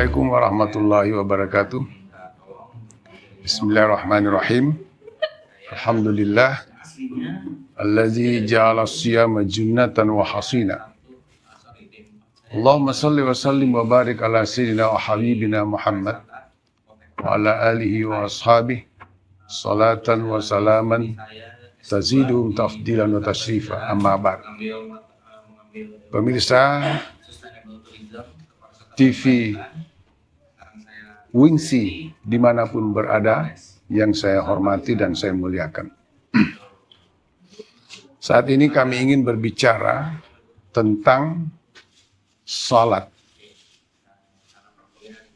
Assalamualaikum warahmatullahi wabarakatuh. Bismillahirrahmanirrahim. Alhamdulillah allazi ja'ala as-siyama junnatan wa hasina. Allahumma salli wa sallim wa barik ala sayyidina wa habibina Muhammad wa ala alihi wa ashabihi salatan wa salaman taziduhum tafdilan wa tasrifa, amma ba'd. Pemirsa TV Wingsi dimanapun berada, yang saya hormati dan saya muliakan. Saat ini kami ingin berbicara tentang salat,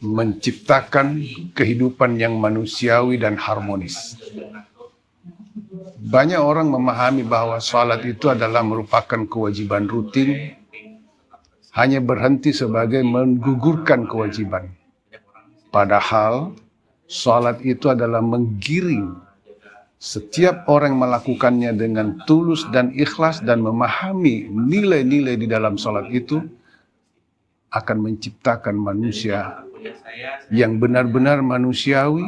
menciptakan kehidupan yang manusiawi dan harmonis. Banyak orang memahami bahwa salat itu adalah merupakan kewajiban rutin, hanya berhenti sebagai menggugurkan kewajiban. Padahal salat itu adalah menggiring setiap orang melakukannya dengan tulus dan ikhlas dan memahami nilai-nilai di dalam salat itu akan menciptakan manusia yang benar-benar manusiawi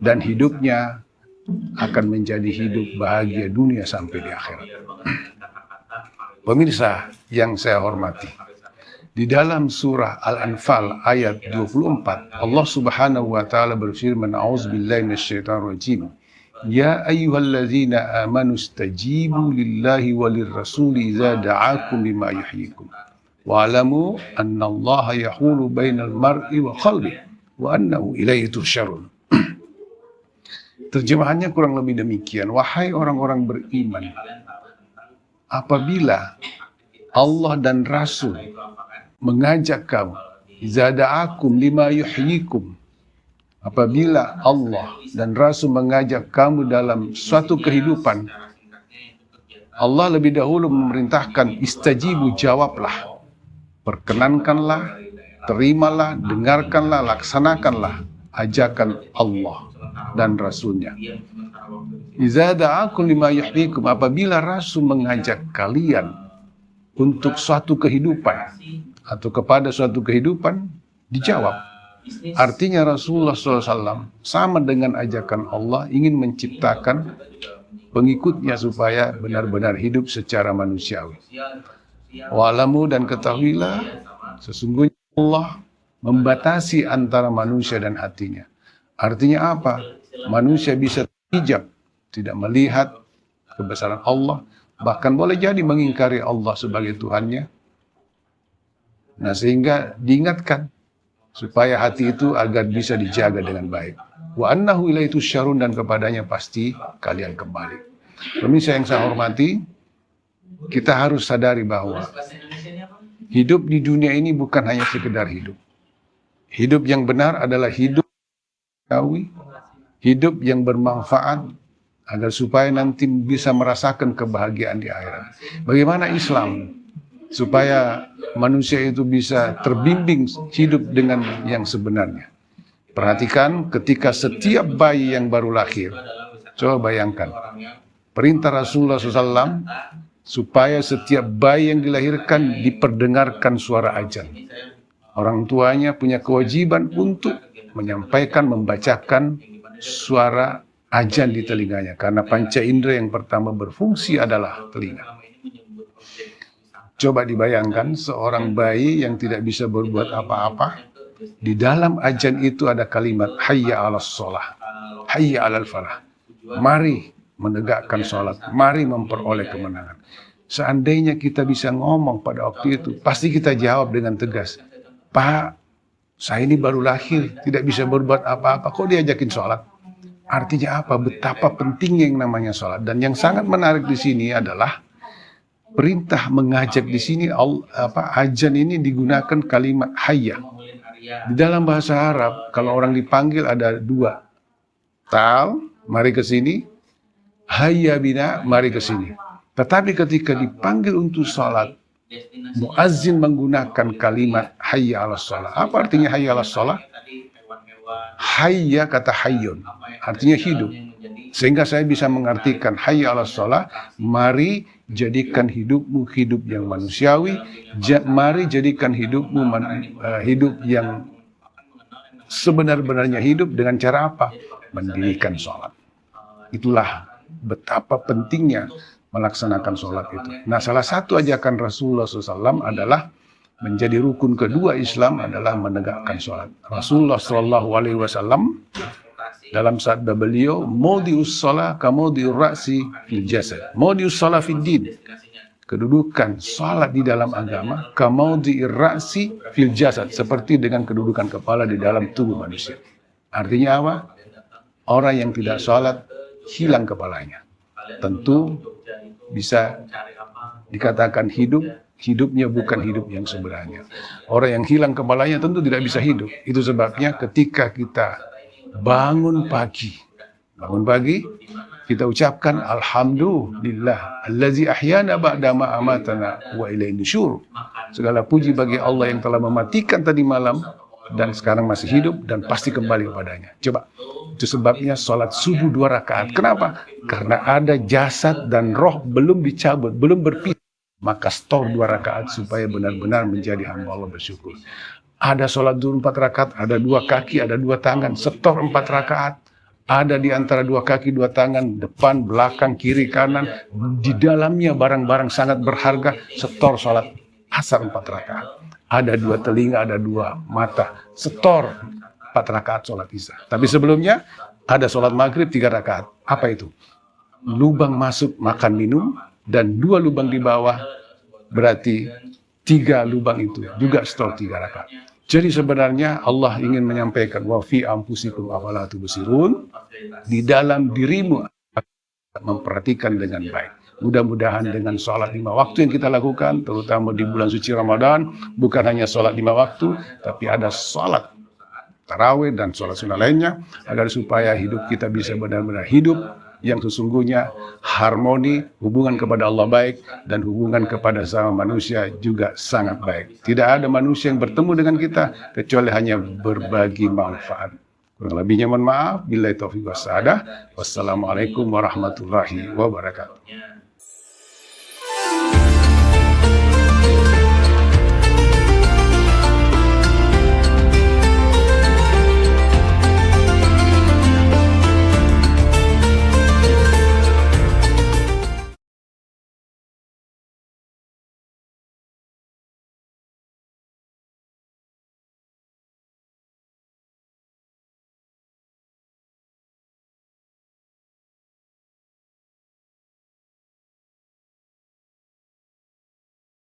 dan hidupnya akan menjadi hidup bahagia dunia sampai di akhirat. Pemirsa yang saya hormati, di dalam surah Al-Anfal ayat 24, Allah Subhanahu wa taala berfirman, "A'udzubillahi minasyaitonir rajim. Ya ayyuhalladzina amanu istajibu lillahi walir rasuli idza da'akum lima yuhyikum. Wa'lamu annallaha yahulu bainal mar'i wa qalbihi wa annahu ilaihi tuhsyarun." Terjemahannya kurang lebih demikian. Wahai orang-orang beriman, apabila Allah dan Rasul mengajak kamu, idza da'akum lima yuhyikum, apabila Allah dan Rasul mengajak kamu dalam suatu kehidupan, Allah lebih dahulu memerintahkan istajibu, jawablah, perkenankanlah, terimalah, dengarkanlah, laksanakanlah ajakan Allah dan Rasulnya. Idza da'akum lima yuhyikum, apabila Rasul mengajak kalian untuk suatu kehidupan atau kepada suatu kehidupan, dijawab. Artinya Rasulullah SAW sama dengan ajakan Allah ingin menciptakan pengikutnya supaya benar-benar hidup secara manusiawi. Wa'lamu, dan ketahuilah sesungguhnya Allah membatasi antara manusia dan hatinya. Artinya apa? Manusia bisa terhijab, tidak melihat kebesaran Allah, bahkan boleh jadi mengingkari Allah sebagai Tuhannya. Nah, sehingga diingatkan supaya hati itu agar bisa dijaga dengan baik. Wa annahu ilaihi tusyarun, dan kepadanya pasti kalian kembali. Pemirsa yang saya hormati, kita harus sadari bahwa hidup di dunia ini bukan hanya sekedar hidup. Hidup yang benar adalah hidup yang bermanfaat agar supaya nanti bisa merasakan kebahagiaan di akhirat. Bagaimana Islam supaya manusia itu bisa terbimbing hidup dengan yang sebenarnya? Perhatikan, ketika setiap bayi yang baru lahir, coba bayangkan, perintah Rasulullah SAW supaya setiap bayi yang dilahirkan diperdengarkan suara azan. Orang tuanya punya kewajiban untuk menyampaikan, membacakan suara azan di telinganya, karena panca indera yang pertama berfungsi adalah telinga. Coba dibayangkan seorang bayi yang tidak bisa berbuat apa-apa, di dalam azan itu ada kalimat hayya 'alas shalah, hayya 'alal falah. Mari menegakkan salat, mari memperoleh kemenangan. Seandainya kita bisa ngomong pada waktu itu, pasti kita jawab dengan tegas, "Pak, saya ini baru lahir, tidak bisa berbuat apa-apa, kok diajakin sholat?" Artinya apa? Betapa pentingnya yang namanya sholat. Dan yang sangat menarik di sini adalah perintah mengajak di sini, azan ini digunakan kalimat hayya. Di dalam bahasa Arab, kalau orang dipanggil ada dua. Tal, mari ke sini. Hayya bina, mari ke sini. Tetapi ketika dipanggil untuk sholat, muazzin menggunakan kalimat hayya 'alas shalah. Apa artinya hayya 'alas shalah? Hayya, kata hayyun, artinya hidup. Sehingga saya bisa mengartikan hayya 'alas shalah, mari jadikan hidupmu hidup yang manusiawi, mari jadikan hidupmu hidup yang sebenar-benarnya hidup dengan cara apa? Mendirikan sholat. Itulah betapa pentingnya melaksanakan sholat itu. Nah, salah satu ajakan Rasulullah SAW adalah menjadi rukun kedua Islam adalah menegakkan sholat. Rasulullah SAW dalam sabda beliau, "Maudius shalah ka maudiur ra'si fil jasad, maudius shalah fid din." Kedudukan sholat di dalam agama ka maudiir ra'si fil jasad, seperti dengan kedudukan kepala di dalam tubuh manusia. Artinya apa? Orang yang tidak sholat hilang kepalanya. Tentu bisa dikatakan hidupnya bukan hidup yang sebenarnya. Orang yang hilang kepalanya tentu tidak bisa hidup. Itu sebabnya ketika kita bangun pagi, kita ucapkan alhamdulillah allazi ahyana ba'da ma amatana wa ilaihi nusyur. Segala puji bagi Allah yang telah mematikan tadi malam dan sekarang masih hidup dan pasti kembali kepadanya. Coba, itu sebabnya sholat subuh 2 rakaat. Kenapa? Karena ada jasad dan roh belum dicabut, belum berpisah. Maka store 2 rakaat supaya benar-benar menjadi hamba Allah bersyukur. Ada sholat zuhur 4 rakaat, ada 2 kaki, ada 2 tangan, setor 4 rakaat. Ada di antara 2 kaki, 2 tangan, depan, belakang, kiri, kanan. Di dalamnya barang-barang sangat berharga, setor sholat asar 4 rakaat. Ada 2 telinga, ada 2 mata, setor 4 rakaat sholat isya. Tapi sebelumnya ada sholat maghrib 3 rakaat. Apa itu? Lubang masuk makan minum, dan 2 lubang di bawah, berarti 3 lubang itu juga setor 3 rakaat. Jadi sebenarnya Allah ingin menyampaikan wa fi anfusikum afala tubsirun, di dalam dirimu memperhatikan dengan baik. Mudah-mudahan dengan sholat 5 waktu yang kita lakukan, terutama di bulan suci Ramadan, bukan hanya sholat 5 waktu, tapi ada sholat tarawih dan sholat sunnah lainnya, agar supaya hidup kita bisa benar-benar hidup yang sesungguhnya harmoni, hubungan kepada Allah baik, dan hubungan kepada sama manusia juga sangat baik. Tidak ada manusia yang bertemu dengan kita, kecuali hanya berbagi manfaat. Kurang lebihnya mohon maaf. Billahi taufiq wassadah. Wassalamualaikum warahmatullahi wabarakatuh.